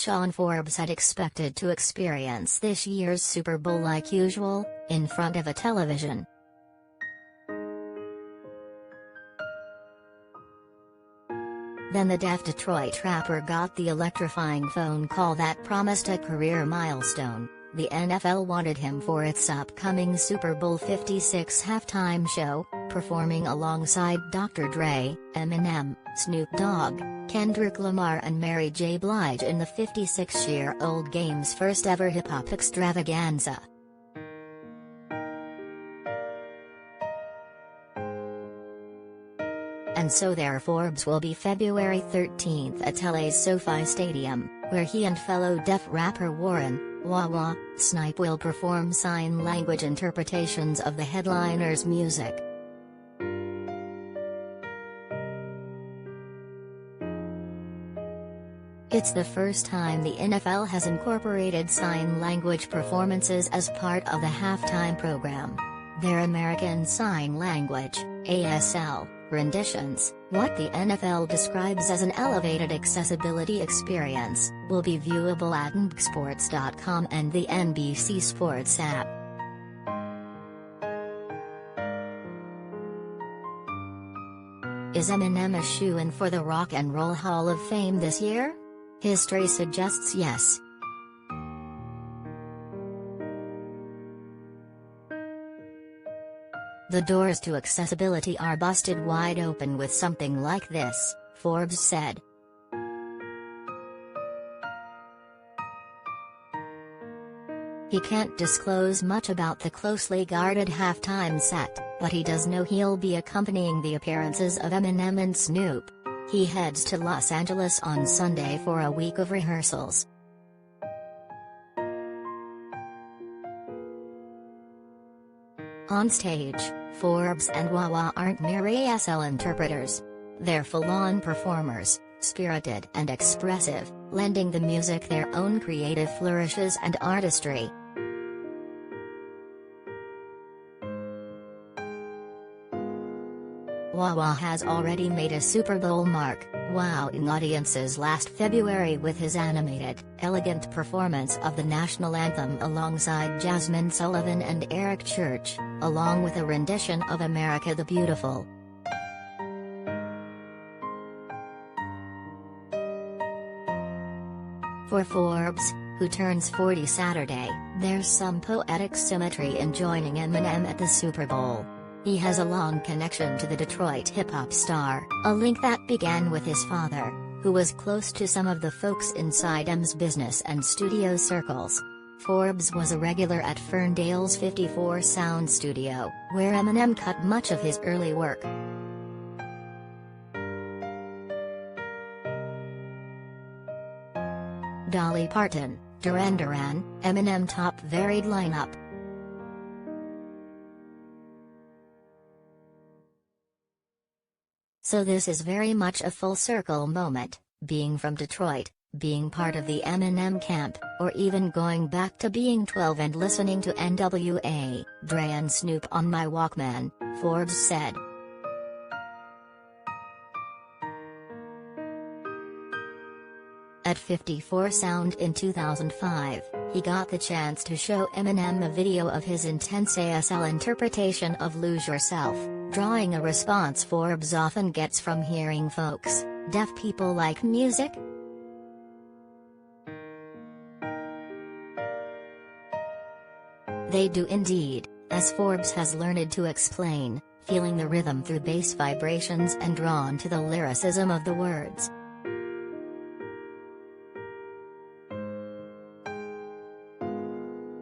Sean Forbes had expected to experience this year's Super Bowl like usual, in front of a television. Then the deaf Detroit rapper got the electrifying phone call that promised a career milestone. The NFL wanted him for its upcoming Super Bowl 56 halftime show, performing alongside Dr. Dre, Eminem, Snoop Dogg, Kendrick Lamar and Mary J. Blige in the 56-year-old game's first ever hip-hop extravaganza. And so there Forbes will be February 13 at LA's SoFi Stadium, where he and fellow deaf rapper Warren Wawa Snipe will perform sign language interpretations of the headliner's music. It's the first time the NFL has incorporated sign language performances as part of the halftime program. Their American Sign Language (ASL) renditions, what the NFL describes as an elevated accessibility experience, will be viewable at NBCSports.com and the NBC Sports app. Is Eminem a shoo-in for the Rock and Roll Hall of Fame this year? History suggests yes. The doors to accessibility are busted wide open with something like this, Forbes said. He can't disclose much about the closely guarded halftime set, but he does know he'll be accompanying the appearances of Eminem and Snoop. He heads to Los Angeles on Sunday for a week of rehearsals. On stage, Forbes and Wawa aren't mere ASL interpreters. They're full-on performers, spirited and expressive, lending the music their own creative flourishes and artistry. Wawa has already made a Super Bowl mark, wowing audiences last February with his animated, elegant performance of the national anthem alongside Jasmine Sullivan and Eric Church, along with a rendition of America the Beautiful. For Forbes, who turns 40 Saturday, there's some poetic symmetry in joining Eminem at the Super Bowl. He has a long connection to the Detroit hip-hop star, a link that began with his father, who was close to some of the folks inside Em's business and studio circles. Forbes was a regular at Ferndale's 54 Sound Studio, where Eminem cut much of his early work. Dolly Parton, Duran Duran, Eminem top varied lineup. So this is very much a full circle moment, being from Detroit, being part of the Eminem camp, or even going back to being 12 and listening to NWA, Dre and Snoop on my Walkman, Forbes said. At 54 Sound in 2005, he got the chance to show Eminem a video of his intense ASL interpretation of Lose Yourself, drawing a response Forbes often gets from hearing folks, deaf people like music? They do indeed, as Forbes has learned to explain, feeling the rhythm through bass vibrations and drawn to the lyricism of the words.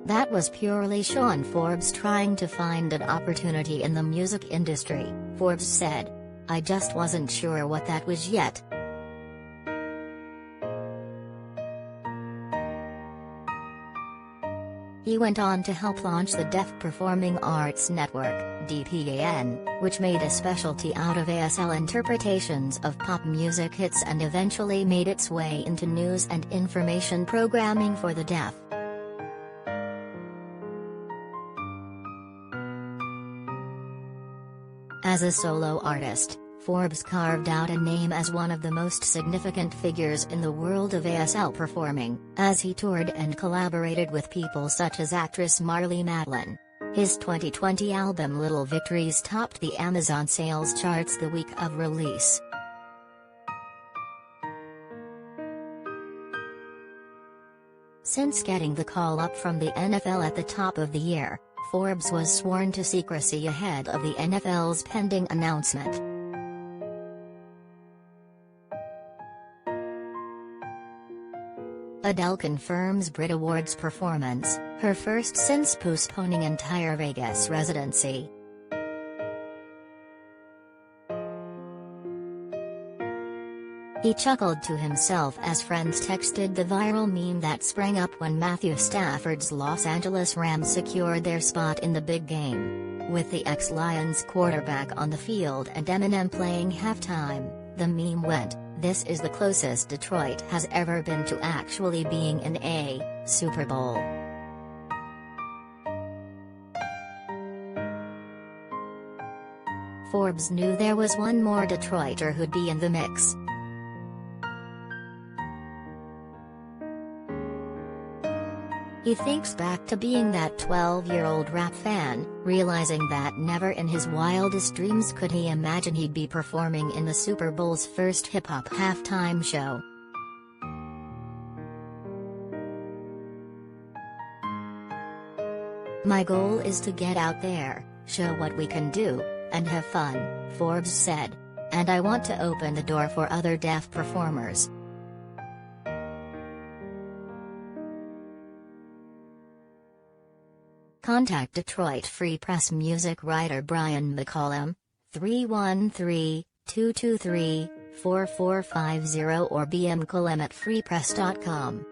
That was purely Sean Forbes trying to find an opportunity in the music industry, Forbes said. I just wasn't sure what that was yet. He went on to help launch the Deaf Performing Arts Network, DPAN, which made a specialty out of ASL interpretations of pop music hits and eventually made its way into news and information programming for the deaf. As a solo artist, Forbes carved out a name as one of the most significant figures in the world of ASL performing, as he toured and collaborated with people such as actress Marlee Matlin. His 2020 album Little Victories topped the Amazon sales charts the week of release. Since getting the call up from the NFL at the top of the year, Forbes was sworn to secrecy ahead of the NFL's pending announcement. Adele confirms Brit Awards performance, her first since postponing entire Vegas residency. He chuckled to himself as friends texted the viral meme that sprang up when Matthew Stafford's Los Angeles Rams secured their spot in the big game. With the ex-Lions quarterback on the field and Eminem playing halftime, the meme went, "This is the closest Detroit has ever been to actually being in a Super Bowl." Forbes knew there was one more Detroiter who'd be in the mix. He thinks back to being that 12-year-old rap fan, realizing that never in his wildest dreams could he imagine he'd be performing in the Super Bowl's first hip-hop halftime show. "My goal is to get out there, show what we can do, and have fun," Forbes said. "And I want to open the door for other deaf performers." Contact Detroit Free Press music writer Brian McCollum, 313-223-4450 or bmcollum@freepress.com.